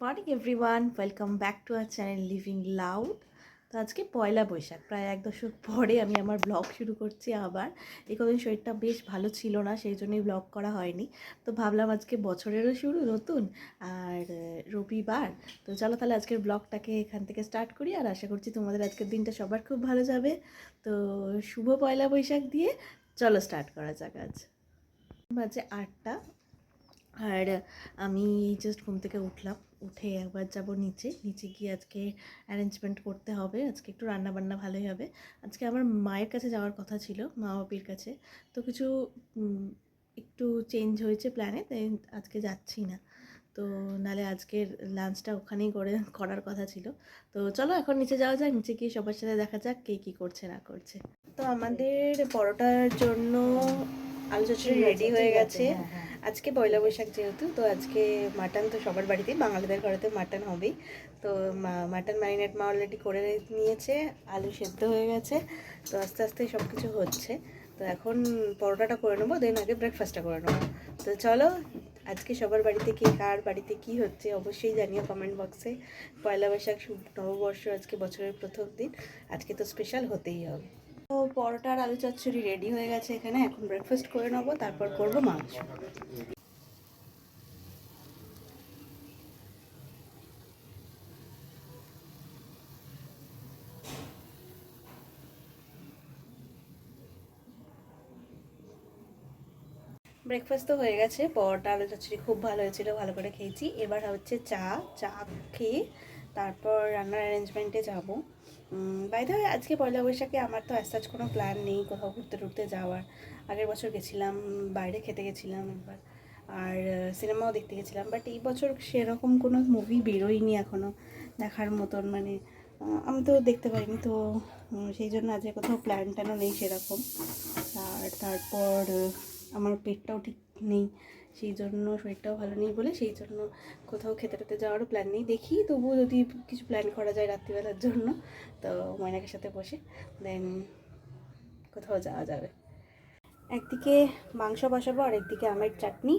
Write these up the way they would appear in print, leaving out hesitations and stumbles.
Morning everyone, welcome back to our channel living loud. তো আজকে পয়লা বৈশাখ, প্রায় 1 দশক পরে আমি আমার ব্লগ শুরু করছি আবার। এই কদিন শরীরটা বেশ ভালো ছিল না, সেই জন্যই ব্লগ করা হয়নি। তো ভাবলাম আজকে বছরেরও শুরু নতুন, আর রবিবার। তো চলো তাহলে আজকের ব্লগটাকে এখান থেকে স্টার্ট করি, আর আশা করছি তোমাদের আজকের দিনটা সবার খুব ভালো যাবে। তো শুভ পয়লা বৈশাখ দিয়ে চলো স্টার্ট করা যাক। আজ বাজে 8টা, আর আমি জাস্ট ঘুম থেকে উঠলাম। উঠে একবার যাব নিচে নিচে গিয়ে আজকে অ্যারেঞ্জমেন্ট করতে হবে। আজকে একটু রান্নাবান্না ভালোই হবে। আজকে আমার মায়ের কাছে যাওয়ার কথা ছিল, মা বাপির কাছে। তো কিছু একটু চেঞ্জ হয়েছে প্ল্যানে, তাই আজকে যাচ্ছি না। তো নালে আজকের লাঞ্চটা ওখানেই করার কথা ছিল। তো চলো এখন নিচে যাওয়া যায়, নিচে গিয়ে সবার সাথে দেখা যাক কে কী করছে না করছে। তো আমাদের পরোটার জন্য আলু চচ্চড়ি রেডি হয়ে গেছে। আজকে পয়লা বৈশাখ যেহেতু, তো আজকে মাটন তো সবার বাড়িতেই, বাঙালিদের ঘরেতে মাটন হবেই। তো মাটন ম্যারিনেট মা অলরেডি করে নিয়েছে, আলু সেদ্ধ হয়ে গেছে। তো আস্তে আস্তে সব কিছু হচ্ছে। তো এখন পরোটাটা করে নেবো, দেন আগে ব্রেকফাস্টটা করে নেবো। তো চলো, আজকে সবার বাড়িতে কে কার বাড়িতে কি হচ্ছে অবশ্যই জানিও কমেন্ট বক্সে। পয়লা বৈশাখ শুভ নববর্ষ, আজকে বছরের প্রথম দিন, আজকে তো স্পেশাল হতেই হবে। তো পরোটা আর আলু চচ্চড়ি রেডি হয়ে গেছে এখানে, এখন ব্রেকফাস্ট করে নেবো, তারপর করবো মাংস। ব্রেকফাস্ট তো হয়ে গেছে, পরোটা আলু চচ্চড়ি খুব ভালো হয়েছিল, ভালো করে খেয়েছি। এবার হচ্ছে চা চা খেয়ে তারপর রান্নার অ্যারেঞ্জমেন্টে যাবো। বাই দ্য ওয়ে, আজকে পয়লা বৈশাখে আমার তো অ্যাজ কোনো প্ল্যান নেই কোথাও ঘুরতে টুরতে যাওয়ার। আগের বছর গেছিলাম, বাইরে খেতে গেছিলাম একবার, আর সিনেমাও দেখতে গেছিলাম। বাট এই বছর সেরকম কোনো মুভি বেরোয়নি এখনও দেখার মতন, মানে আমি তো দেখতে পারিনি। তো সেই জন্য আজকে কোথাও প্ল্যান ট্যানও নেই সেরকম। আর তারপর আমার পেটটাও ঠিক নেই, সেই জন্য শরীরটাও ভালো নেই বলে, সেই জন্য কোথাও খেতে টেতে যাওয়ারও প্ল্যান নেই। দেখি তবুও যদি কিছু প্ল্যান করা যায় রাত্রিবেলার জন্য, তো ময়নাকের সাথে বসে দেন কোথাও যাওয়া যাবে। একদিকে মাংস বসাবো আর একদিকে আমের চাটনি।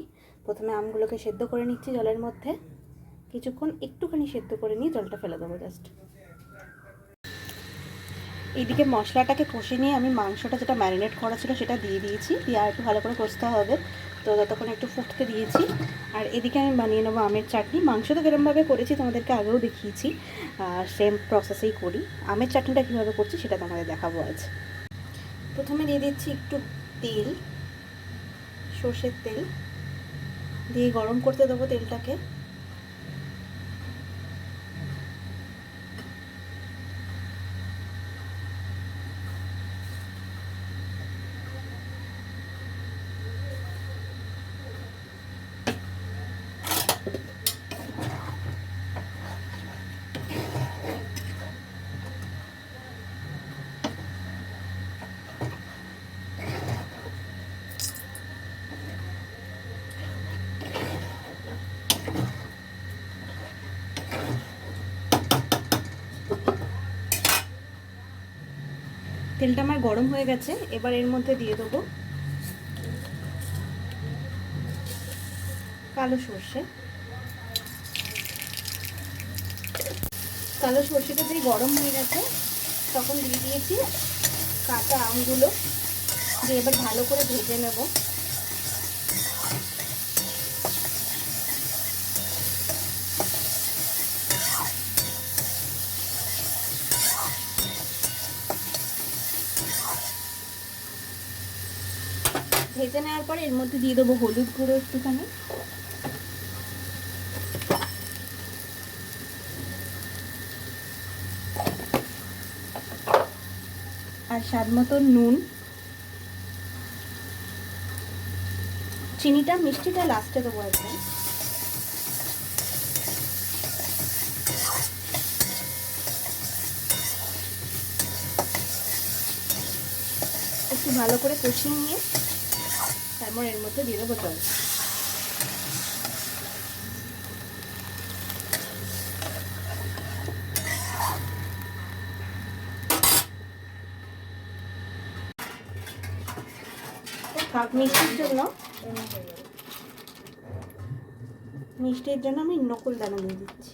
প্রথমে আমগুলোকে সেদ্ধ করে নিচ্ছি জলের মধ্যে, কিছুক্ষণ একটুখানি সেদ্ধ করে নিয়ে জলটা ফেলে দেবো জাস্ট। এইদিকে মশলাটাকে কষে নিয়ে আমি মাংসটা যেটা ম্যারিনেট করা ছিল সেটা দিয়ে দিয়েছি, দিয়ে আর একটু ভালো করে কষতে হবে। তো ততক্ষণ একটু ফুটতে দিয়েছি। আর এদিকে আমি বানিয়ে নেবো আমের চাটনি। মাংস তো কিরমভাবে করেছি তোমাদেরকে আগেও দেখিয়েছি, সেম প্রসেসেই করি। আমের চাটনিটা কীভাবে করছি সেটা তোমাদের দেখাবো আজ। প্রথমে দিয়ে দিচ্ছি একটু তেল, সর্ষের তেল দিয়ে গরম করতে দেবো তেলটাকে। তেলটা আমার গরম হয়ে গেছে, এবার এর মধ্যে দিয়ে দেবো কালো সর্ষে। কালো সর্ষেটা দিয়ে গরম হয়ে গেছে, তখন দিয়ে দিয়েছি কাঁচা আমগুলো, দিয়ে এবার ভালো করে ভেজে নেব। ভেজে নেওয়ার পরে এর মধ্যে দিয়ে দেবো হলুদ গুঁড়ো একটুখানি, আর স্বাদ মতো নুন। চিনিটা মিষ্টিটা লাস্টে দেবো একদম। একটু ভালো করে কষিয়ে নিয়ে তারপর এর মধ্যে দিয়ে দেবো জল। মিষ্টির জন্য মিষ্টির জন্য আমি নকুল দানা দিয়ে দিচ্ছি।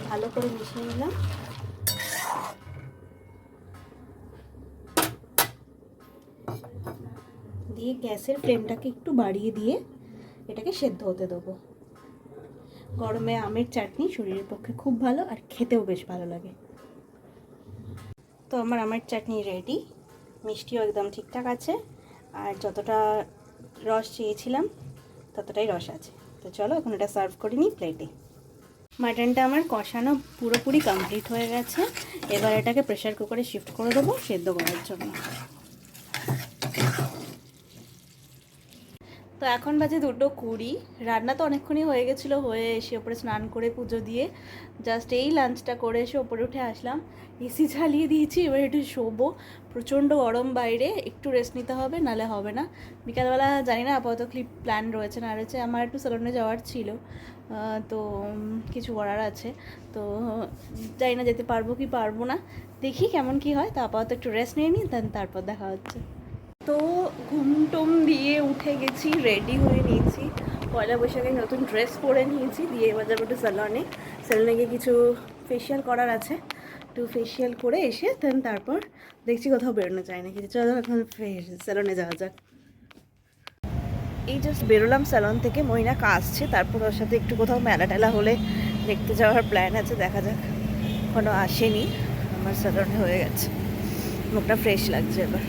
ভালো করে মিশিয়ে নিলাম। দিয়ে গ্যাসের ফ্লেমটাকে একটু বাড়িয়ে দিয়ে এটাকে সেদ্ধ হতে দেবো। গরমে আমের চাটনি শরীরের পক্ষে খুব ভালো আর খেতেও বেশ ভালো লাগে। তো আমার আমের চাটনি রেডি, মিষ্টিও একদম ঠিকঠাক আছে, আর যতটা রস চেয়েছিলাম ততটাই রস আছে। তো চলো এখন এটা সার্ভ করে নিই প্লেটে। মাটনটা আমার কষানো পুরোপুরি কমপ্লিট হয়ে গেছে। এবার এটাকে প্রেসার কুকারে শিফট করে দেবো সেদ্ধ করার জন্য। তো এখন বাজে 2:20। রান্না তো অনেকক্ষণই হয়ে গেছিলো, হয়ে এসে ওপরে স্নান করে পুজো দিয়ে জাস্ট এই লাঞ্চটা করে এসে ওপরে উঠে আসলাম। এসি ঝালিয়ে দিয়েছি, এবার একটু শোবো। প্রচণ্ড গরম বাইরে, একটু রেস্ট নিতে হবে, নালে হবে না। বিকালবেলা জানি না, আপাতত ক্লিপ প্ল্যান রয়েছে না রয়েছে। আমার একটু সেলুনে যাওয়ার ছিল, তো কিছু করার আছে, তো জানি না যেতে পারবো কি পারবো না, দেখি কেমন কি হয়। তো আপাতত একটু রেস্ট নিয়ে নিই, দেন তারপর দেখা হচ্ছে। তো ঘুমটুম দিয়ে উঠে গেছি, রেডি হয়ে নিয়েছি, পয়লা বৈশাখে নতুন ড্রেস পরে নিয়েছি। দিয়ে এবার যাবো একটু সেলুনে গিয়ে কিছু ফেশিয়াল করার আছে, একটু ফেশিয়াল করে এসে দেন তারপর দেখছি কোথাও বেরোনো যায় না কিছু। চলো এখন সেলুনে যাওয়া যাক। এই জাস্ট বেরোলাম স্যালন থেকে, মইনাকা আসছে, তারপর ওর সাথে একটু কোথাও মেলা টেলা হলে দেখতে যাওয়ার প্ল্যান আছে, দেখা যাক। এখনও আসেনি, আমার স্যালনে হয়ে গেছে, মুখটা ফ্রেশ লাগছে এবার।